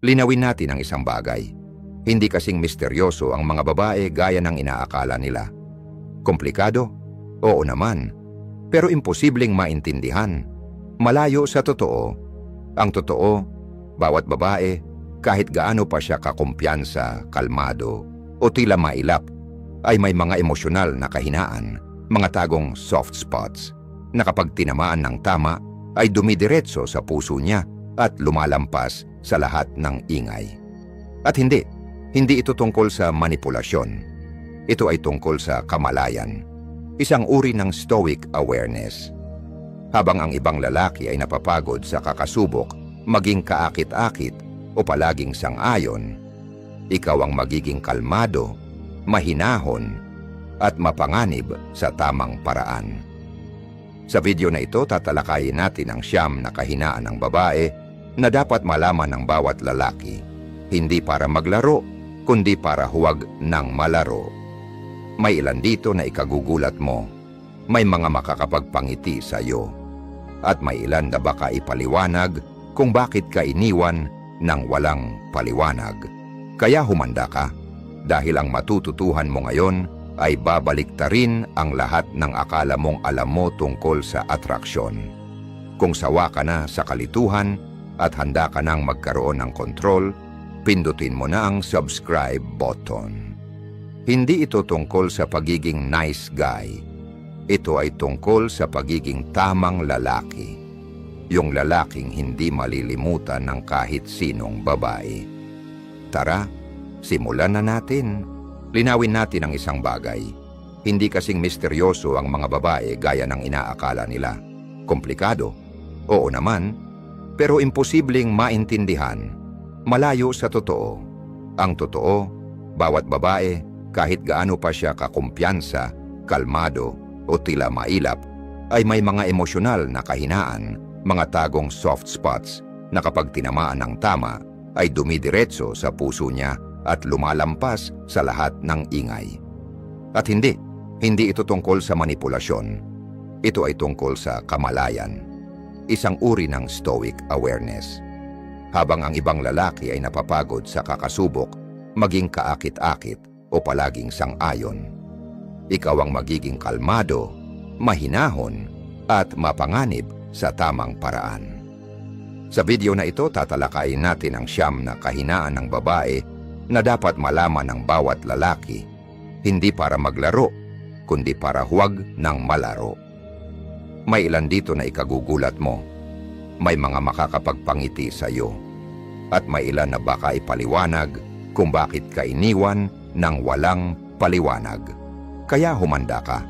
Linawin natin ang isang bagay. Hindi kasing misteryoso ang mga babae gaya ng inaakala nila. Komplikado? Oo naman. Pero imposibleng maintindihan. Malayo sa totoo. Ang totoo, bawat babae, kahit gaano pa siya kakumpiyansa, kalmado, o tila mailap, ay may mga emosyonal na kahinaan, mga tagong soft spots, na kapag tinamaan ng tama, ay dumidiretso sa puso niya at lumalampas sa lahat ng ingay. At hindi ito tungkol sa manipulasyon. Ito ay tungkol sa kamalayan, isang uri ng stoic awareness. Habang ang ibang lalaki ay napapagod sa kakasubok, maging kaakit-akit o palaging sang-ayon, ikaw ang magiging kalmado, mahinahon, at mapanganib sa tamang paraan. Sa video na ito, tatalakayin natin ang 9 na kahinaan ng babae na dapat malaman ng bawat lalaki, hindi para maglaro, kundi para huwag ng malaro. May ilan dito na ikagugulat mo, may mga makakapagpangiti sa iyo, at may ilan na baka ipaliwanag kung bakit ka iniwan ng walang paliwanag. Kaya humanda ka, dahil ang matututuhan mo ngayon ay babaliktarin ang lahat ng akala mong alam mo tungkol sa atraksyon. Kung sawa ka na sa kalituhan at handa ka nang magkaroon ng kontrol, pindutin mo na ang subscribe button. Hindi ito tungkol sa pagiging nice guy. Ito ay tungkol sa pagiging tamang lalaki. Yung lalaking hindi malilimutan ng kahit sinong babae. Tara, simulan na natin. Linawin natin ang isang bagay. Hindi kasing misteryoso ang mga babae gaya ng inaakala nila. Komplikado? Oo naman. Pero imposibleng maintindihan. Malayo sa totoo. Ang totoo, bawat babae, kahit gaano pa siya kakumpiyansa, kalmado, o tila mailap, ay may mga emosyonal na kahinaan, mga tagong soft spots, na kapag tinamaan ng tama, ay dumidiretso sa puso niya at lumalampas sa lahat ng ingay. At hindi ito tungkol sa manipulasyon. Ito ay tungkol sa kamalayan, isang uri ng stoic awareness. Habang ang ibang lalaki ay napapagod sa kakasubok, maging kaakit-akit o palaging sang-ayon, ikaw ang magiging kalmado, mahinahon, at mapanganib sa tamang paraan. Sa video na ito, tatalakayin natin ang 9 na kahinaan ng babae na dapat malaman ng bawat lalaki, hindi para maglaro, kundi para huwag ng malaro. May ilan dito na ikagugulat mo, may mga makakapagpangiti sa iyo, at may ilan na baka ipaliwanag kung bakit ka iniwan ng walang paliwanag. Kaya humanda ka,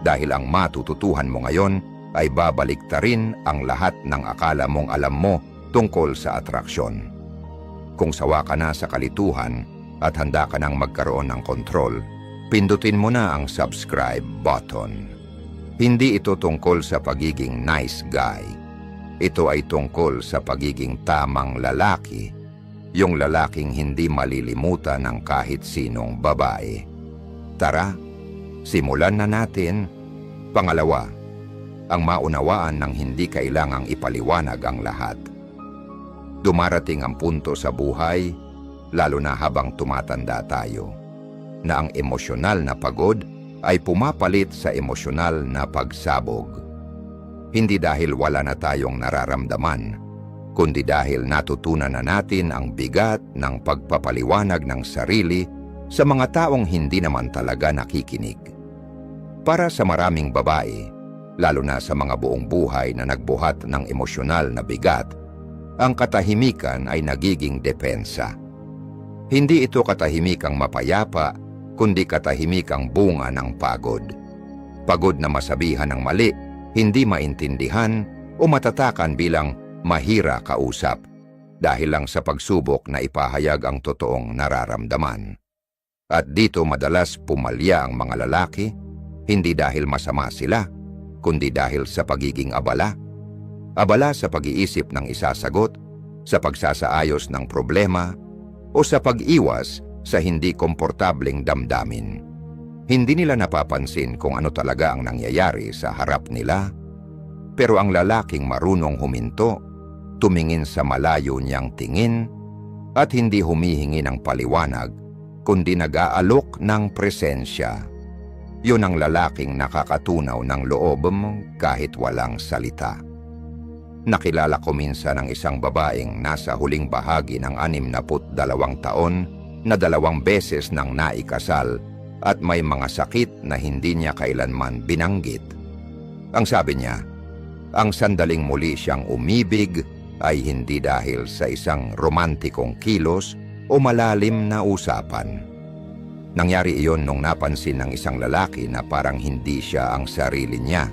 dahil ang matututuhan mo ngayon ay babaliktarin ang lahat ng akala mong alam mo tungkol sa atraksyon. Kung sawa ka na sa kalituhan at handa ka nang magkaroon ng kontrol, pindutin mo na ang subscribe button. Hindi ito tungkol sa pagiging nice guy. Ito ay tungkol sa pagiging tamang lalaki, yung lalaking hindi malilimutan ng kahit sinong babae. Tara, simulan na natin. Pangalawa, ang maunawaan ng hindi kailangang ipaliwanag ang lahat. Dumarating ang punto sa buhay, lalo na habang tumatanda tayo, na ang emosyonal na pagod ay pumapalit sa emosyonal na pagsabog. Hindi dahil wala na tayong nararamdaman, kundi dahil natutunan na natin ang bigat ng pagpapaliwanag ng sarili sa mga taong hindi naman talaga nakikinig. Para sa maraming babae, lalo na sa mga buong buhay na nagbuhat ng emosyonal na bigat, ang katahimikan ay nagiging depensa. Hindi ito katahimikang mapayapa, kundi katahimikang bunga ng pagod. Pagod na masabihan ng mali, hindi maintindihan o matatakan bilang mahira kausap dahil lang sa pagsubok na ipahayag ang totoong nararamdaman. At dito madalas pumalya ang mga lalaki, hindi dahil masama sila, kundi dahil sa pagiging abala. Abala sa pag-iisip ng isasagot, sa pagsasaayos ng problema, o sa pag-iwas sa hindi komportableng damdamin. Hindi nila napapansin kung ano talaga ang nangyayari sa harap nila, pero ang lalaking marunong huminto, tumingin sa malayo niyang tingin, at hindi humihingi ng paliwanag, kundi nag-aalok ng presensya. Yun ang lalaking nakakatunaw ng loob kahit walang salita. Nakilala ko minsan ang isang babaeng nasa huling bahagi ng 62 taon na 2 beses nang naikasal at may mga sakit na hindi niya kailanman binanggit. Ang sabi niya, ang sandaling muli siyang umibig ay hindi dahil sa isang romantikong kilos o malalim na usapan. Nangyari iyon nung napansin ng isang lalaki na parang hindi siya ang sarili niya.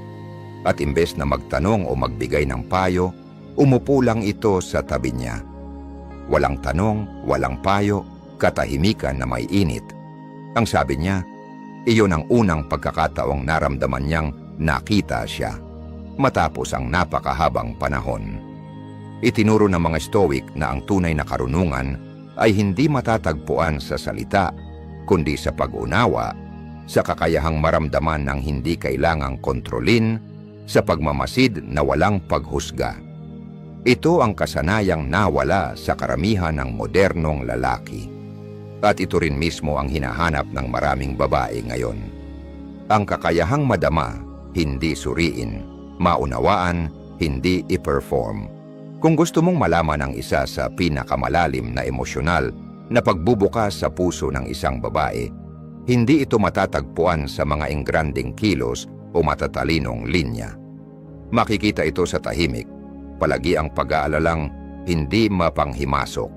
At imbes na magtanong o magbigay ng payo, umupo lang ito sa tabi niya. Walang tanong, walang payo, katahimikan na may init. Ang sabi niya, iyon ang unang pagkakataong naramdaman niyang nakita siya, matapos ang napakahabang panahon. Itinuro ng mga Stoic na ang tunay na karunungan ay hindi matatagpuan sa salita, kundi sa pag-unawa, sa kakayahang maramdaman ng hindi kailangang kontrolin, sa pagmamasid na walang paghusga. Ito ang kasanayang nawala sa karamihan ng modernong lalaki. At ito rin mismo ang hinahanap ng maraming babae ngayon. Ang kakayahang madama, hindi suriin, maunawaan, hindi i-perform. Kung gusto mong malaman ang isa sa pinakamalalim na emosyonal na pagbubukas sa puso ng isang babae, hindi ito matatagpuan sa mga engranding kilos o matatalinong linya. Makikita ito sa tahimik, palagi ang pag-aalalang hindi mapanghimasok.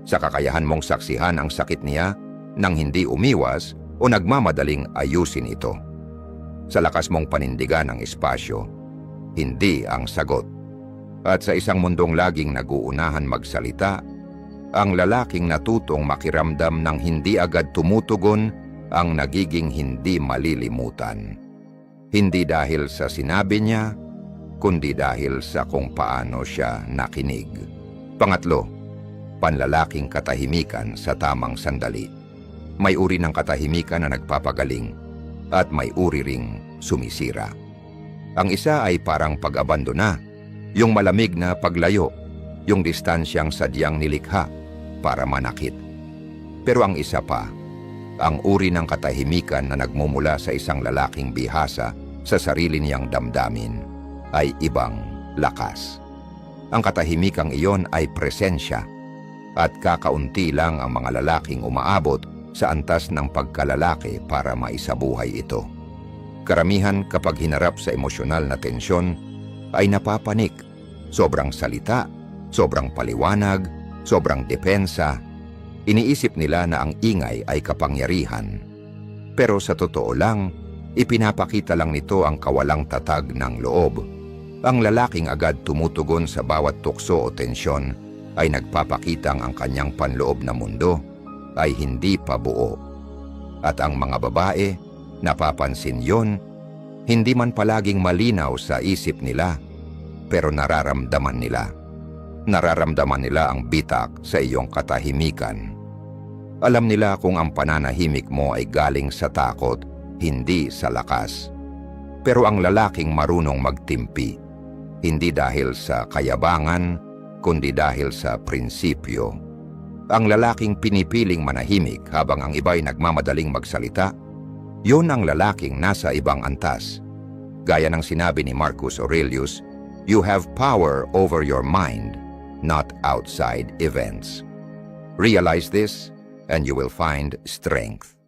Sa kakayahan mong saksihan ang sakit niya nang hindi umiwas o nagmamadaling ayusin ito. Sa lakas mong panindigan ang espasyo, hindi ang sagot. At sa isang mundong laging naguunahan magsalita, ang lalaking natutong makiramdam ng hindi agad tumutugon ang nagiging hindi malilimutan. Hindi dahil sa sinabi niya, kundi dahil sa kung paano siya nakinig. Pangatlo, panlalaking katahimikan sa tamang sandali. May uri ng katahimikan na nagpapagaling at may uri ring sumisira. Ang isa ay parang pag-abandona, yung malamig na paglayo, yung distansyang sadyang nilikha para manakit. Pero ang isa pa, ang uri ng katahimikan na nagmumula sa isang lalaking bihasa sa sarili niyang damdamin, ay ibang lakas. Ang katahimikang iyon ay presensya, at kakaunti lang ang mga lalaking umaabot sa antas ng pagkalalaki para maisabuhay ito. Karamihan kapag hinarap sa emosyonal na tensyon ay napapanik. Sobrang salita, sobrang paliwanag, sobrang depensa. Iniisip nila na ang ingay ay kapangyarihan. Pero sa totoo lang, ipinapakita lang nito ang kawalang tatag ng loob. Ang lalaking agad tumutugon sa bawat tukso o tensyon ay nagpapakitang ang kanyang panloob na mundo ay hindi pa buo. At ang mga babae, napapansin yon, hindi man palaging malinaw sa isip nila, pero nararamdaman nila. Nararamdaman nila ang bitak sa iyong katahimikan. Alam nila kung ang pananahimik mo ay galing sa takot, hindi sa lakas. Pero ang lalaking marunong magtimpi, hindi dahil sa kayabangan, kundi dahil sa prinsipyo. Ang lalaking pinipiling manahimik habang ang iba'y nagmamadaling magsalita, yun ang lalaking nasa ibang antas. Gaya ng sinabi ni Marcus Aurelius, you have power over your mind, not outside events. Realize this, and you will find strength.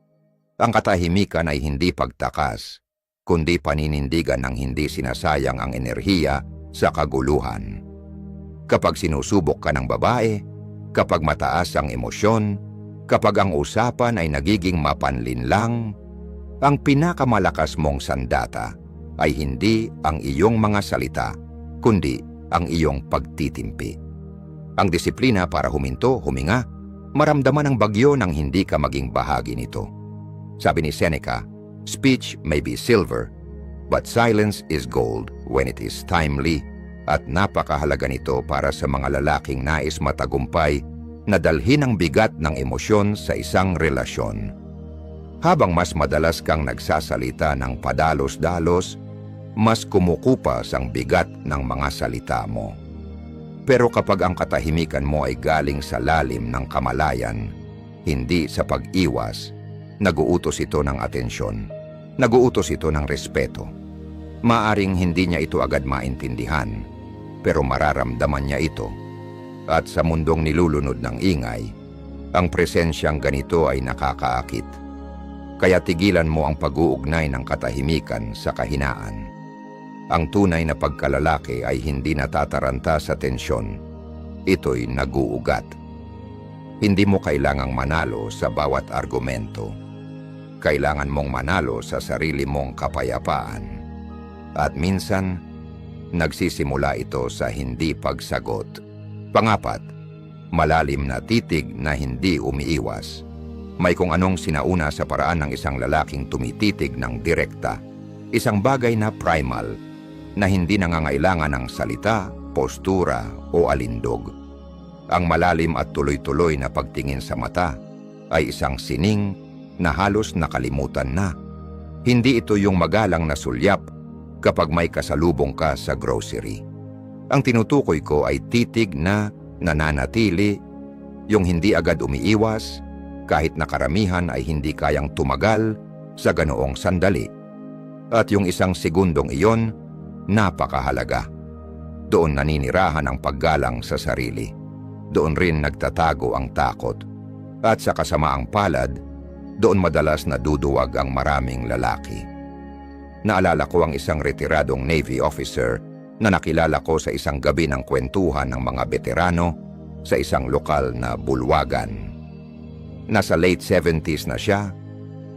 Ang katahimikan ay hindi pagtakas, kundi paninindigan ng hindi sinasayang ang enerhiya sa kaguluhan. Kapag sinusubok ka ng babae, kapag mataas ang emosyon, kapag ang usapan ay nagiging mapanlinlang, ang pinakamalakas mong sandata ay hindi ang iyong mga salita, kundi ang iyong pagtitimpi. Ang disiplina para huminto, huminga, maramdaman ang bagyo nang hindi ka maging bahagi nito. Sabi ni Seneca, speech may be silver, but silence is gold when it is timely, at napakahalaga nito para sa mga lalaking nais matagumpay na dalhin ang bigat ng emosyon sa isang relasyon. Habang mas madalas kang nagsasalita ng padalos-dalos, mas kumukupas ang bigat ng mga salita mo. Pero kapag ang katahimikan mo ay galing sa lalim ng kamalayan, hindi sa pag-iwas, naguutos ito ng atensyon, naguutos ito ng respeto. Maaring hindi niya ito agad maintindihan, pero mararamdaman niya ito. At sa mundong nilulunod ng ingay, ang presensyang ganito ay nakakaakit. Kaya tigilan mo ang pag-uugnay ng katahimikan sa kahinaan. Ang tunay na pagkalalaki ay hindi natataranta sa tensyon. Ito'y naguugat. Hindi mo kailangang manalo sa bawat argumento. Kailangan mong manalo sa sarili mong kapayapaan. At minsan, nagsisimula ito sa hindi pagsagot. Pangapat, malalim na titig na hindi umiiwas. May kung anong sinauna sa paraan ng isang lalaking tumititig ng direkta. Isang bagay na primal, na hindi nangangailangan ng salita, postura o alindog. Ang malalim at tuloy-tuloy na pagtingin sa mata ay isang sining na halos nakalimutan na. Hindi ito yung magalang na sulyap kapag may kasalubong ka sa grocery. Ang tinutukoy ko ay titig na nananatili, yung hindi agad umiiwas, kahit na karamihan ay hindi kayang tumagal sa ganoong sandali. At yung isang segundong iyon, napakahalaga. Doon naninirahan ang paggalang sa sarili. Doon rin nagtatago ang takot. At sa kasamaang palad, doon madalas naduduwag ang maraming lalaki. Naalala ko ang isang retiradong Navy officer na nakilala ko sa isang gabi ng kwentuhan ng mga veterano sa isang lokal na bulwagan. Nasa late 70s na siya,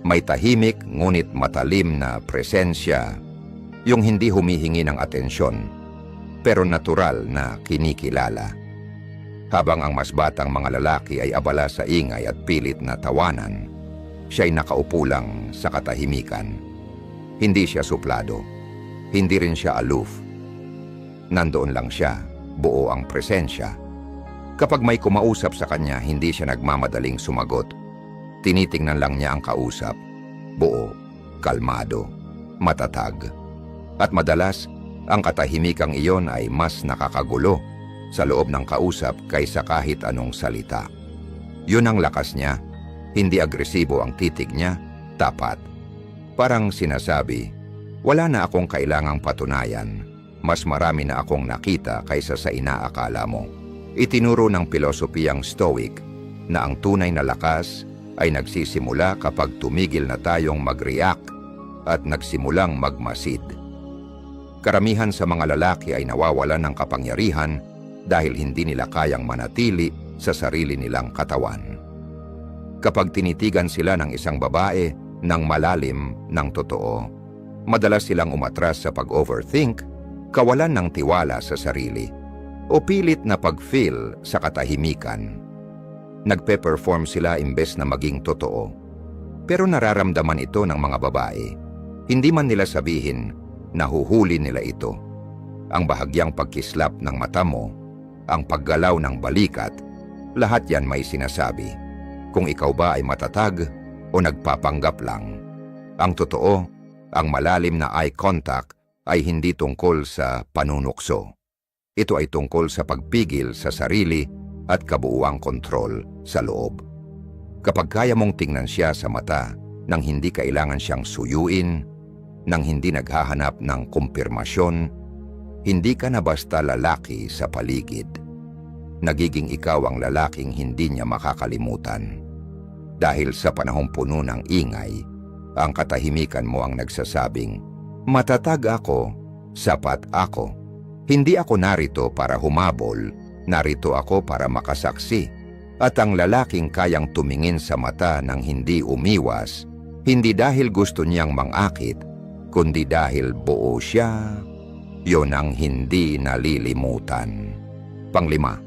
may tahimik ngunit matalim na presensya, yung hindi humihingi ng atensyon, pero natural na kinikilala. Habang ang mas batang mga lalaki ay abala sa ingay at pilit na tawanan, siya'y nakaupo lang sa katahimikan. Hindi siya suplado, hindi rin siya aloof. Nandoon lang siya, buo ang presensya. Kapag may kumausap sa kanya, hindi siya nagmamadaling sumagot. Tinitingnan lang niya ang kausap, buo, kalmado, matatag. At madalas, ang katahimikang iyon ay mas nakakagulo sa loob ng kausap kaysa kahit anong salita. Yun ang lakas niya, hindi agresibo ang titig niya, tapat. Parang sinasabi, wala na akong kailangang patunayan, mas marami na akong nakita kaysa sa inaakala mo. Itinuro ng pilosopiyang Stoic na ang tunay na lakas ay nagsisimula kapag tumigil na tayong mag-react at nagsimulang magmasid. Karamihan sa mga lalaki ay nawawalan ng kapangyarihan dahil hindi nila kayang manatili sa sarili nilang katawan. Kapag tinitigan sila ng isang babae ng malalim ng totoo, madalas silang umatras sa pag-overthink, kawalan ng tiwala sa sarili, o pilit na pag-feel sa katahimikan. Nagpe-perform sila imbes na maging totoo. Pero nararamdaman ito ng mga babae. Hindi man nila sabihin, nahuhuli nila ito. Ang bahagyang pagkislap ng mata mo, ang paggalaw ng balikat, lahat yan may sinasabi. Kung ikaw ba ay matatag o nagpapanggap lang. Ang totoo, ang malalim na eye contact ay hindi tungkol sa panunukso. Ito ay tungkol sa pagpigil sa sarili at kabuuang kontrol sa loob. Kapag kaya mong tingnan siya sa mata nang hindi kailangan siyang suyuin, nang hindi naghahanap ng kumpirmasyon, hindi ka na basta lalaki sa paligid. Nagiging ikaw ang lalaking hindi niya makakalimutan. Dahil sa panahong puno ng ingay, ang katahimikan mo ang nagsasabing, matatag ako, sapat ako. Hindi ako narito para humabol, narito ako para makasaksi. At ang lalaking kayang tumingin sa mata ng hindi umiwas, hindi dahil gusto niyang mangakit, kundi dahil buo siya, yon ang hindi nalilimutan. Panglima,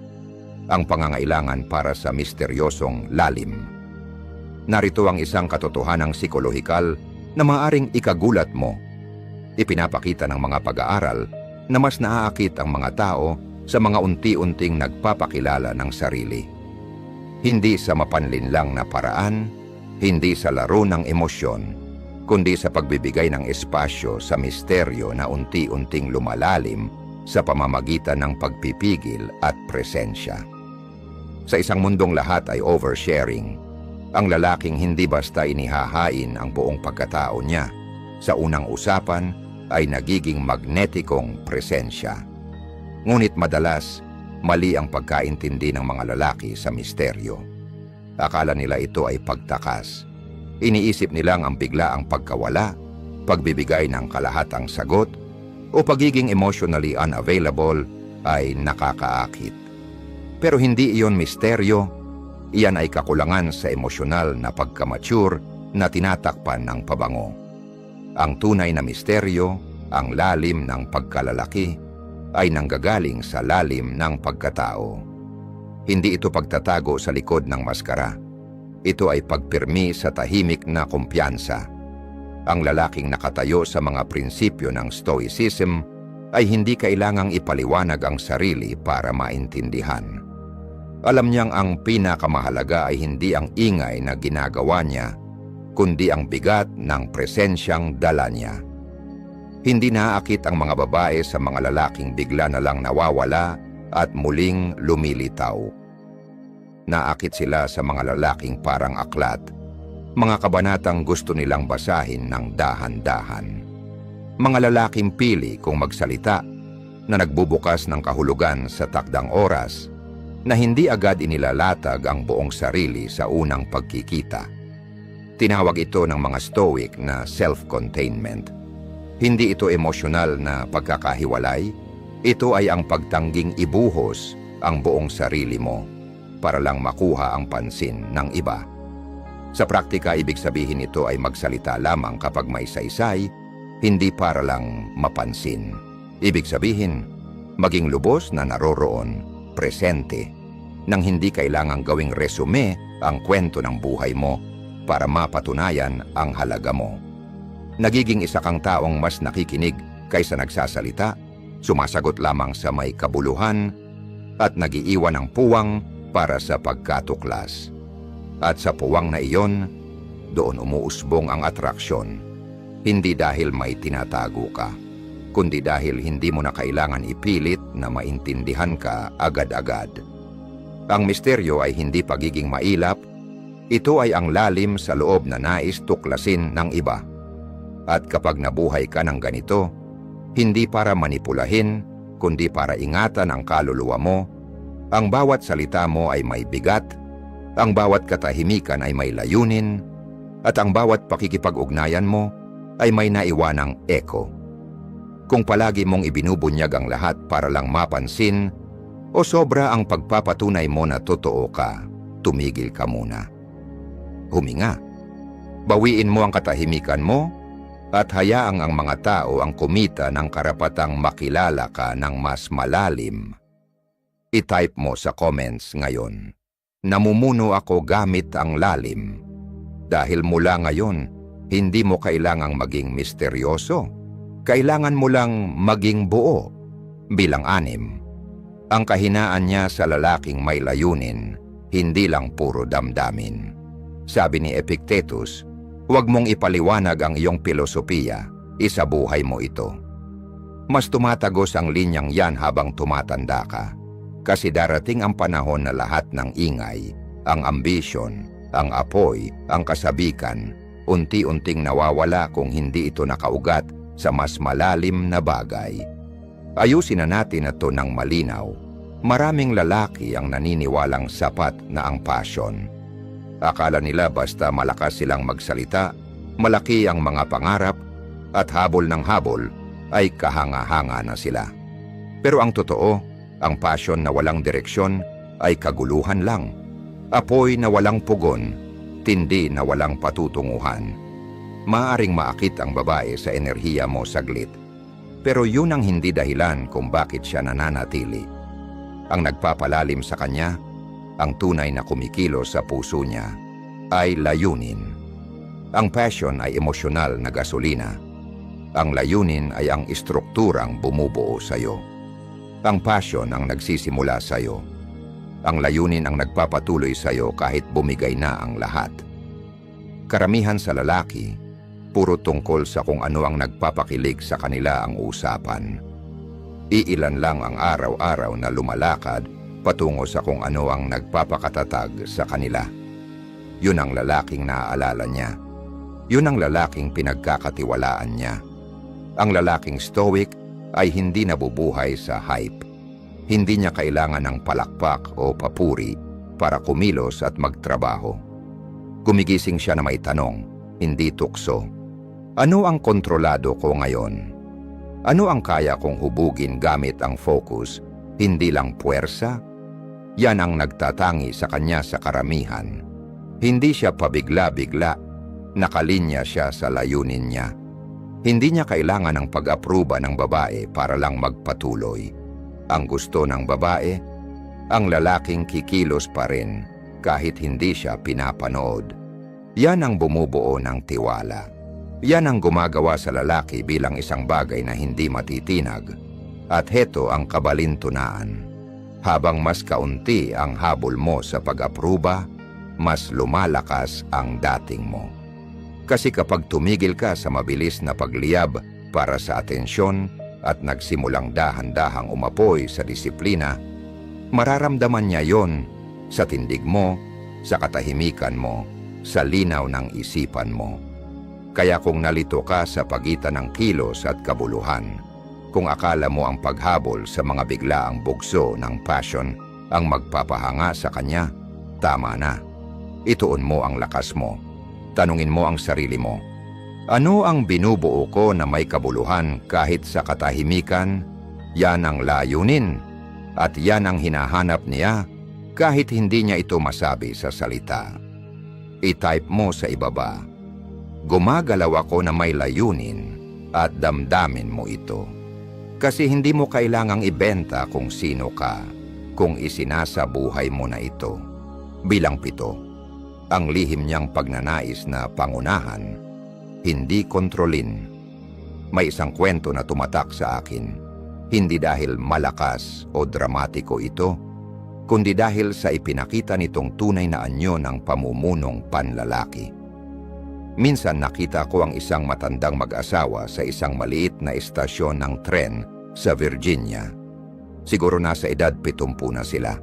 ang pangangailangan para sa misteryosong lalim. Narito ang isang katotohanang psikolohikal na maaring ikagulat mo. Ipinapakita ng mga pag-aaral na mas naaakit ang mga tao sa mga unti-unting nagpapakilala ng sarili. Hindi sa mapanlinlang na paraan, hindi sa laro ng emosyon, kundi sa pagbibigay ng espasyo sa misteryo na unti-unting lumalalim sa pamamagitan ng pagpipigil at presensya. Sa isang mundong lahat ay oversharing, ang lalaking hindi basta inihahain ang buong pagkatao niya. Sa unang usapan ay nagiging magnetikong presensya. Ngunit madalas, mali ang pagkaintindi ng mga lalaki sa misteryo. Akala nila ito ay pagtakas. Iniisip nilang ang biglaang pagkawala, pagbibigay ng kalahatang sagot, o pagiging emotionally unavailable ay nakakaakit. Pero hindi iyon misteryo, iyan ay kakulangan sa emosyonal na pagkamature na tinatakpan ng pabango. Ang tunay na misteryo, ang lalim ng pagkalalaki, ay nanggagaling sa lalim ng pagkatao. Hindi ito pagtatago sa likod ng maskara. Ito ay pagpirmi sa tahimik na kumpiyansa. Ang lalaking nakatayo sa mga prinsipyo ng Stoicism ay hindi kailangang ipaliwanag ang sarili para maintindihan. Alam niyang ang pinakamahalaga ay hindi ang ingay na ginagawa niya, kundi ang bigat ng presensyang dala niya. Hindi naaakit ang mga babae sa mga lalaking bigla na lang nawawala at muling lumilitaw. Naakit sila sa mga lalaking parang aklat, mga kabanatang gusto nilang basahin ng dahan-dahan. Mga lalaking pili kung magsalita, na nagbubukas ng kahulugan sa takdang oras, na hindi agad inilalatag ang buong sarili sa unang pagkikita. Tinawag ito ng mga Stoic na self-containment. Hindi ito emosyonal na pagkakahiwalay, ito ay ang pagtangging ibuhos ang buong sarili mo para lang makuha ang pansin ng iba. Sa praktika, ibig sabihin ito ay magsalita lamang kapag may saysay, hindi para lang mapansin. Ibig sabihin, maging lubos na naroroon, presente, nang hindi kailangang gawing resume ang kwento ng buhay mo para mapatunayan ang halaga mo. Nagiging isa kang taong mas nakikinig kaysa nagsasalita, sumasagot lamang sa may kabuluhan, at nagiiwan ng puwang para sa pagkatuklas. At sa puwang na iyon, doon umuusbong ang atraksyon. Hindi dahil may tinatago ka, kundi dahil hindi mo na kailangan ipilit na maintindihan ka agad-agad. Ang misteryo ay hindi pagiging mailap, ito ay ang lalim sa loob na nais tuklasin ng iba. At kapag nabuhay ka ng ganito, hindi para manipulahin, kundi para ingatan ang kaluluwa mo, ang bawat salita mo ay may bigat, ang bawat katahimikan ay may layunin, at ang bawat pakikipag-ugnayan mo ay may naiwanang eko. Kung palagi mong ibinubunyag ang lahat para lang mapansin, o sobra ang pagpapatunay mo na totoo ka, tumigil ka muna. Huminga. Bawiin mo ang katahimikan mo at hayaang ang mga tao ang kumita ng karapatang makilala ka ng mas malalim. I-type mo sa comments ngayon, namumuno ako gamit ang lalim. Dahil mula ngayon, hindi mo kailangang maging misteryoso. Kailangan mo lang maging buo. Bilang 6. Ang kahinaan niya sa lalaking may layunin, hindi lang puro damdamin. Sabi ni Epictetus, huwag mong ipaliwanag ang iyong filosofiya, isabuhay mo ito. Mas tumatagos ang linyang yan habang tumatanda ka, kasi darating ang panahon na lahat ng ingay, ang ambisyon, ang apoy, ang kasabikan, unti-unting nawawala kung hindi ito nakaugat sa mas malalim na bagay. Ayusin na natin ito ng malinaw. Maraming lalaki ang naniniwalang sapat na ang passion. Akala nila basta malakas silang magsalita, malaki ang mga pangarap, at habol ng habol ay kahanga-hanga na sila. Pero ang totoo, ang passion na walang direksyon ay kaguluhan lang. Apoy na walang pugon, tindi na walang patutunguhan. Maaring maakit ang babae sa enerhiya mo saglit, pero yun ang hindi dahilan kung bakit siya nananatili. Ang nagpapalalim sa kanya, ang tunay na kumikilos sa puso niya, ay layunin. Ang passion ay emosyonal na gasolina. Ang layunin ay ang istrukturang bumubuo sa iyo. Ang passion ang nagsisimula sa iyo. Ang layunin ang nagpapatuloy sa iyo kahit bumigay na ang lahat. Karamihan sa lalaki, puro tungkol sa kung ano ang nagpapakilig sa kanila ang usapan. Iilan lang ang araw-araw na lumalakad patungo sa kung ano ang nagpapakatatag sa kanila. Yun ang lalaking naaalala niya. Yun ang lalaking pinagkakatiwalaan niya. Ang lalaking stoic ay hindi nabubuhay sa hype. Hindi niya kailangan ng palakpak o papuri para kumilos at magtrabaho. Gumigising siya na may tanong, hindi tukso. Ano ang kontrolado ko ngayon? Ano ang kaya kong hubugin gamit ang focus, hindi lang puwersa? Yan ang nagtatangi sa kanya sa karamihan. Hindi siya pabigla-bigla, nakalinya siya sa layunin niya. Hindi niya kailangan ng pag-apruba ng babae para lang magpatuloy. Ang gusto ng babae, ang lalaking kikilos pa rin kahit hindi siya pinapanood. Yan ang bumubuo ng tiwala. Yan ang gumagawa sa lalaki bilang isang bagay na hindi matitinag. At heto ang kabalintunaan. Habang mas kaunti ang habol mo sa pag-apruba, mas lumalakas ang dating mo. Kasi kapag tumigil ka sa mabilis na pagliyab para sa atensyon at nagsimulang dahan-dahang umapoy sa disiplina, mararamdaman niya yon sa tindig mo, sa katahimikan mo, sa linaw ng isipan mo. Kaya kung nalito ka sa pagitan ng kilos at kabuluhan, kung akala mo ang paghabol sa mga biglaang bugso ng passion ang magpapahanga sa kanya, tama na. Ituon mo ang lakas mo. Tanungin mo ang sarili mo. Ano ang binubuo ko na may kabuluhan kahit sa katahimikan? Yan ang layunin. At yan ang hinahanap niya kahit hindi niya ito masabi sa salita. I-type mo sa ibaba. Gumagalaw ako na may layunin at damdamin mo ito. Kasi hindi mo kailangang ibenta kung sino ka kung isinasa buhay mo na ito. Bilang 7, ang lihim niyang pagnanais na pangunahan, hindi kontrolin. May isang kwento na tumatak sa akin, hindi dahil malakas o dramatiko ito, kundi dahil sa ipinakita nitong tunay na anyo ng pamumunong panlalaki. Minsan nakita ko ang isang matandang mag-asawa sa isang maliit na estasyon ng tren sa Virginia. Siguro nasa edad 70 na sila.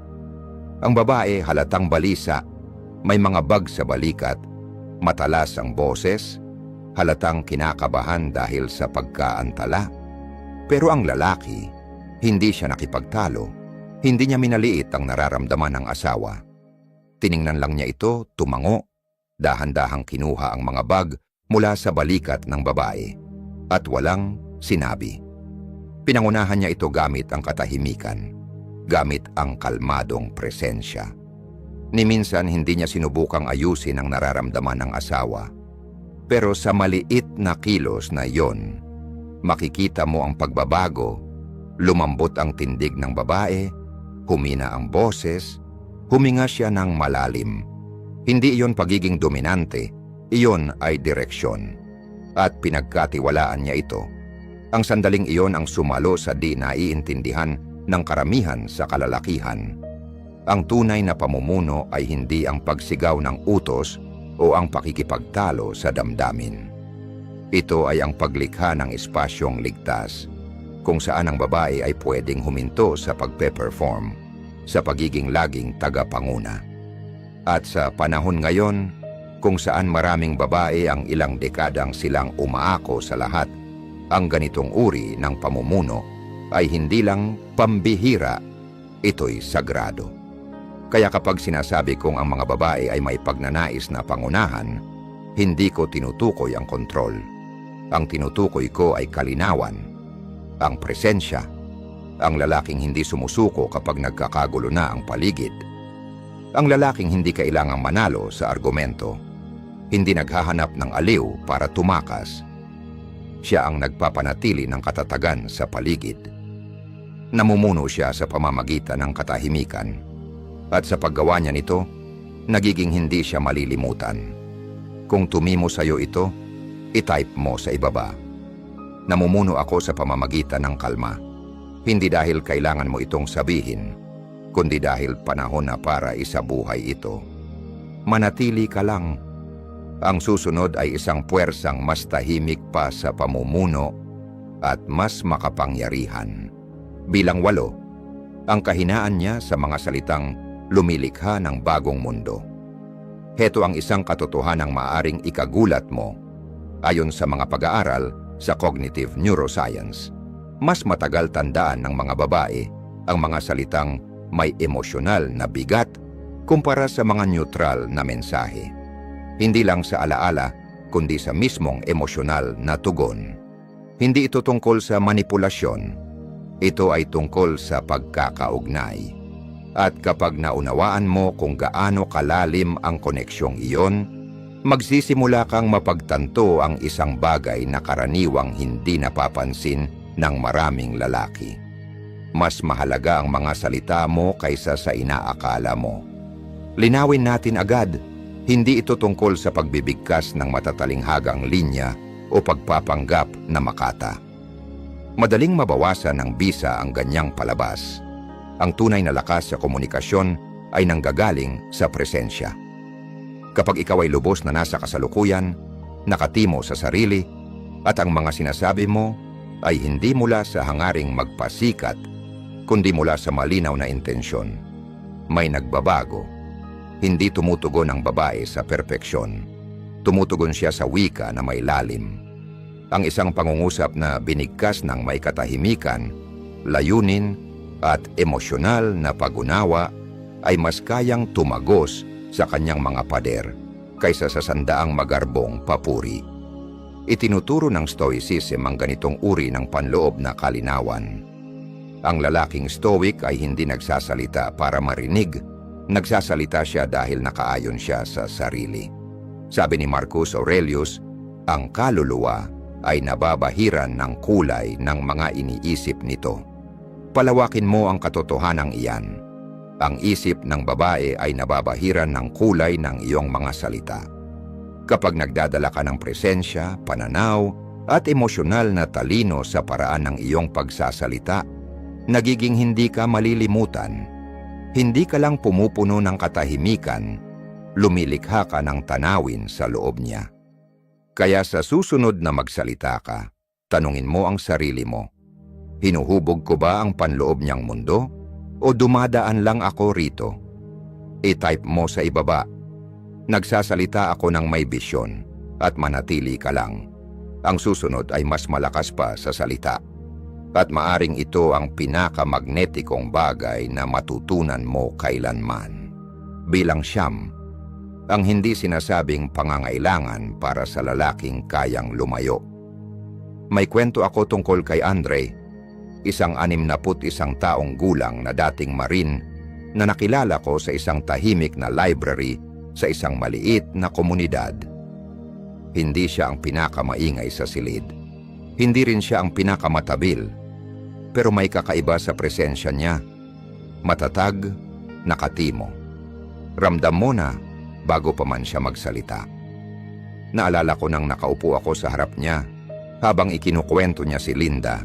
Ang babae halatang balisa, may mga bag sa balikat, matalas ang boses, halatang kinakabahan dahil sa pagkaantala. Pero ang lalaki, hindi siya nakipagtalo, hindi niya minaliit ang nararamdaman ng asawa. Tiningnan lang niya ito, tumango, dahan-dahang kinuha ang mga bag mula sa balikat ng babae at walang sinabi. Pinangunahan niya ito gamit ang katahimikan, gamit ang kalmadong presensya. Ni minsan hindi niya sinubukang ayusin ang nararamdaman ng asawa. Pero sa maliit na kilos na iyon, makikita mo ang pagbabago, lumambot ang tindig ng babae, humina ang boses, huminga siya ng malalim. Hindi iyon pagiging dominante, iyon ay direksyon. At pinagkatiwalaan niya ito. Ang sandaling iyon ang sumalo sa di naiintindihan ng karamihan sa kalalakihan. Ang tunay na pamumuno ay hindi ang pagsigaw ng utos o ang pakikipagtalo sa damdamin. Ito ay ang paglikha ng espasyong ligtas, kung saan ang babae ay pwedeng huminto sa pagpe-perform, sa pagiging laging tagapanguna. At sa panahon ngayon, kung saan maraming babae ang ilang dekadang silang umaako sa lahat, ang ganitong uri ng pamumuno ay hindi lang pambihira, ito'y sagrado. Kaya kapag sinasabi kong ang mga babae ay may pagnanais na pangunahan, hindi ko tinutukoy ang kontrol. Ang tinutukoy ko ay kalinawan, ang presensya, ang lalaking hindi sumusuko kapag nagkakagulo na ang paligid. Ang lalaking hindi kailangang manalo sa argumento, hindi naghahanap ng aliw para tumakas. Siya ang nagpapanatili ng katatagan sa paligid. Namumuno siya sa pamamagitan ng katahimikan. At sa paggawa niya nito, nagiging hindi siya malilimutan. Kung tumimo sa iyo ito, i-type mo sa ibaba. Namumuno ako sa pamamagitan ng kalma. Hindi dahil kailangan mo itong sabihin, kundi dahil panahon na para isabuhay ito. Manatili ka lang. Ang susunod ay isang puwersang mas tahimik pa sa pamumuno at mas makapangyarihan. Bilang 8, ang kahinaan niya sa mga salitang lumilikha ng bagong mundo. Heto ang isang katotohanang maaaring ikagulat mo. Ayon sa mga pag-aaral sa cognitive neuroscience, mas matagal tandaan ng mga babae ang mga salitang may emosyonal na bigat kumpara sa mga neutral na mensahe. Hindi lang sa alaala, kundi sa mismong emosyonal na tugon. Hindi ito tungkol sa manipulasyon. Ito ay tungkol sa pagkakaugnay. At kapag naunawaan mo kung gaano kalalim ang koneksyong iyon, magsisimula kang mapagtanto ang isang bagay na karaniwang hindi napapansin ng maraming lalaki. Mas mahalaga ang mga salita mo kaysa sa inaakala mo. Linawin natin agad, hindi ito tungkol sa pagbibigkas ng matatalinghagang linya o pagpapanggap na makata. Madaling mabawasan ng bisa ang ganyang palabas. Ang tunay na lakas sa komunikasyon ay nanggagaling sa presensya. Kapag ikaw ay lubos na nasa kasalukuyan, nakatimo sa sarili, at ang mga sinasabi mo ay hindi mula sa hangaring magpasikat, kundi mula sa malinaw na intensyon, may nagbabago. Hindi tumutugon ang babae sa perpeksyon. Tumutugon siya sa wika na may lalim. Ang isang pangungusap na binigkas ng may katahimikan, layunin, at emosyonal na pag-unawa ay mas kayang tumagos sa kanyang mga pader kaysa sa sandaang magarbong papuri. Itinuturo ng Stoicism ang ganitong uri ng panloob na kalinawan. Ang lalaking Stoic ay hindi nagsasalita para marinig, nagsasalita siya dahil nakaayon siya sa sarili. Sabi ni Marcus Aurelius, ang kaluluwa ay nababahiran ng kulay ng mga iniisip nito. Palawakin mo ang katotohanang iyan. Ang isip ng babae ay nababahiran ng kulay ng iyong mga salita. Kapag nagdadala ka ng presensya, pananaw, at emosyonal na talino sa paraan ng iyong pagsasalita, nagiging hindi ka malilimutan. Hindi ka lang pumupuno ng katahimikan, lumilikha ka ng tanawin sa loob niya. Kaya sa susunod na magsalita ka, tanungin mo ang sarili mo, hinuhubog ko ba ang panloob niyang mundo o dumadaan lang ako rito? I-type mo sa ibaba, nagsasalita ako ng may bisyon at manatili ka lang. Ang susunod ay mas malakas pa sa salita. At maaring ito ang pinakamagnetikong bagay na matutunan mo kailanman. Bilang 9, ang hindi sinasabing pangangailangan para sa lalaking kayang lumayo. May kwento ako tungkol kay Andre, isang 61 taong gulang na dating Marine na nakilala ko sa isang tahimik na library sa isang maliit na komunidad. Hindi siya ang pinakamaingay sa silid. Hindi rin siya ang pinakamatabil. Pero may kakaiba sa presensya niya. Matatag, nakatimo. Ramdam mo na bago pa man siya magsalita. Naalala ko nang nakaupo ako sa harap niya habang ikinukwento niya si Linda,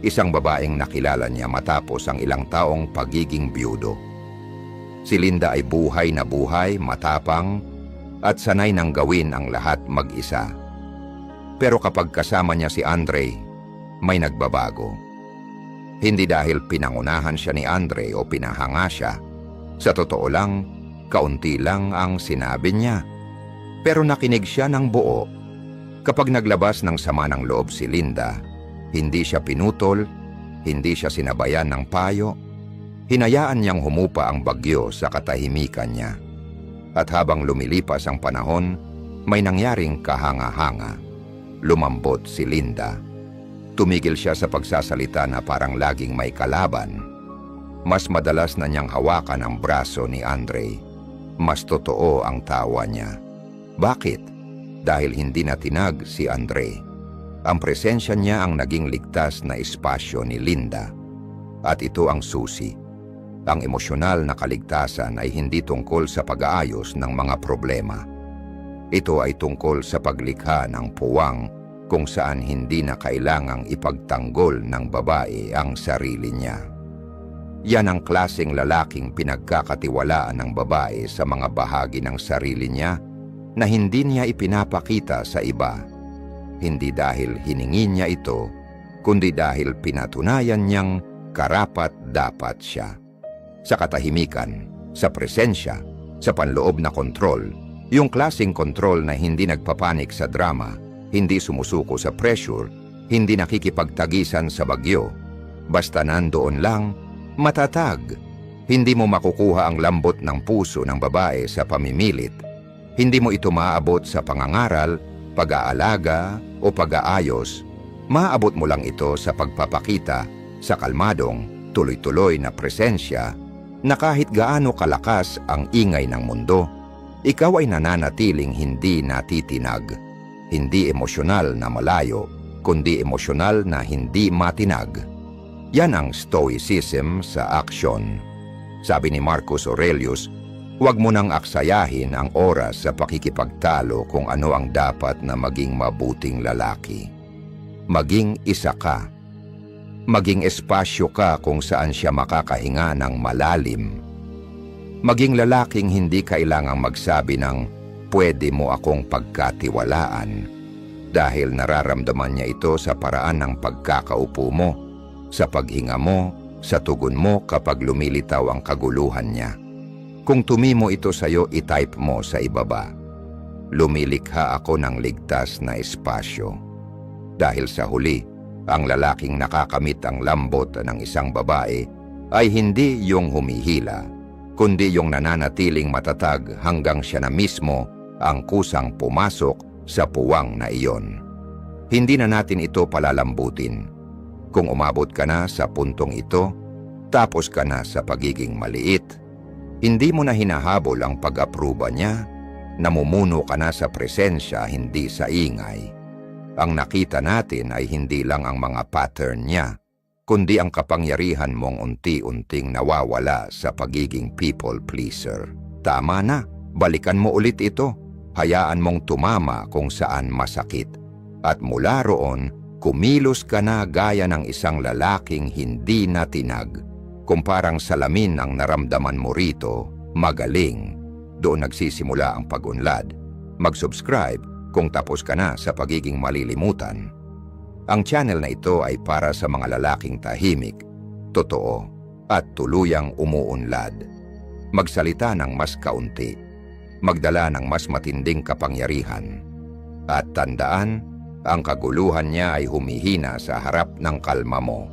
isang babaeng nakilala niya matapos ang ilang taong pagiging biyudo. Si Linda ay buhay na buhay, matapang, at sanay nang gawin ang lahat mag-isa. Pero kapag kasama niya si Andre, may nagbabago. Hindi dahil pinangunahan siya ni Andre o pinahanga siya. Sa totoo lang, kaunti lang ang sinabi niya. Pero nakinig siya ng buo. Kapag naglabas ng sama ng loob si Linda, hindi siya pinutol, hindi siya sinabayan ng payo, hinayaan niyang humupa ang bagyo sa katahimikan niya. At habang lumilipas ang panahon, may nangyaring kahanga-hanga. Lumambot si Linda. Tumigil siya sa pagsasalita na parang laging may kalaban. Mas madalas na niyang hawakan ang braso ni Andre. Mas totoo ang tawa niya. Bakit? Dahil hindi na tinag si Andre. Ang presensya niya ang naging ligtas na espasyo ni Linda. At ito ang susi. Ang emosyonal na kaligtasan ay hindi tungkol sa pag-aayos ng mga problema. Ito ay tungkol sa paglikha ng puwang kung saan hindi na kailangang ipagtanggol ng babae ang sarili niya. Yan ang klaseng lalaking pinagkakatiwalaan ng babae sa mga bahagi ng sarili niya na hindi niya ipinapakita sa iba. Hindi dahil hiningi niya ito, kundi dahil pinatunayan niyang karapat-dapat siya. Sa katahimikan, sa presensya, sa panloob na kontrol, yung klaseng kontrol na hindi nagpapanik sa drama, hindi sumusuko sa pressure, hindi nakikipagtagisan sa bagyo. Basta nandoon lang, matatag. Hindi mo makukuha ang lambot ng puso ng babae sa pamimilit. Hindi mo ito maaabot sa pangangaral, pag-aalaga o pag-aayos. Maaabot mo lang ito sa pagpapakita sa kalmadong, tuloy-tuloy na presensya na kahit gaano kalakas ang ingay ng mundo, ikaw ay nananatiling hindi natitinag, hindi emosyonal na malayo, kundi emosyonal na hindi matinag. Yan ang stoicism sa aksyon. Sabi ni Marcus Aurelius, huwag mo nang aksayahin ang oras sa pakikipagtalo kung ano ang dapat na maging mabuting lalaki. Maging isa ka. Maging espasyo ka kung saan siya makakahinga ng malalim. Maging lalaking hindi kailangang magsabi ng, pwede mo akong pagkatiwalaan, dahil nararamdaman niya ito sa paraan ng pagkakaupo mo, sa paghinga mo, sa tugon mo kapag lumilitaw ang kaguluhan niya. Kung tumimo ito sa'yo, itype mo sa ibaba. Lumilikha ako ng ligtas na espasyo. Dahil sa huli, ang lalaking nakakamit ang lambot ng isang babae ay hindi yung humihila, kundi yung nananatiling matatag hanggang siya na mismo ang kusang pumasok sa puwang na iyon. Hindi na natin ito palalambutin. Kung umabot ka na sa puntong ito, tapos ka na sa pagiging maliit, hindi mo na hinahabol ang pag-apruba niya, namumuno ka na sa presensya, hindi sa ingay. Ang nakita natin ay hindi lang ang mga pattern niya, kundi ang kapangyarihan mong unti-unting nawawala sa pagiging people pleaser. Tama na, balikan mo ulit ito. Hayaan mong tumama kung saan masakit. At mula roon, kumilos ka na gaya ng isang lalaking hindi natinag. Kung parang salamin ang naramdaman mo rito, magaling. Doon nagsisimula ang pag-unlad. Mag-subscribe kung tapos ka na sa pagiging malilimutan. Ang channel na ito ay para sa mga lalaking tahimik, totoo, at tuluyang umuunlad. Magsalita ng mas kaunti. Magdala ng mas matinding kapangyarihan. At tandaan, ang kaguluhan niya ay humihina sa harap ng kalma mo.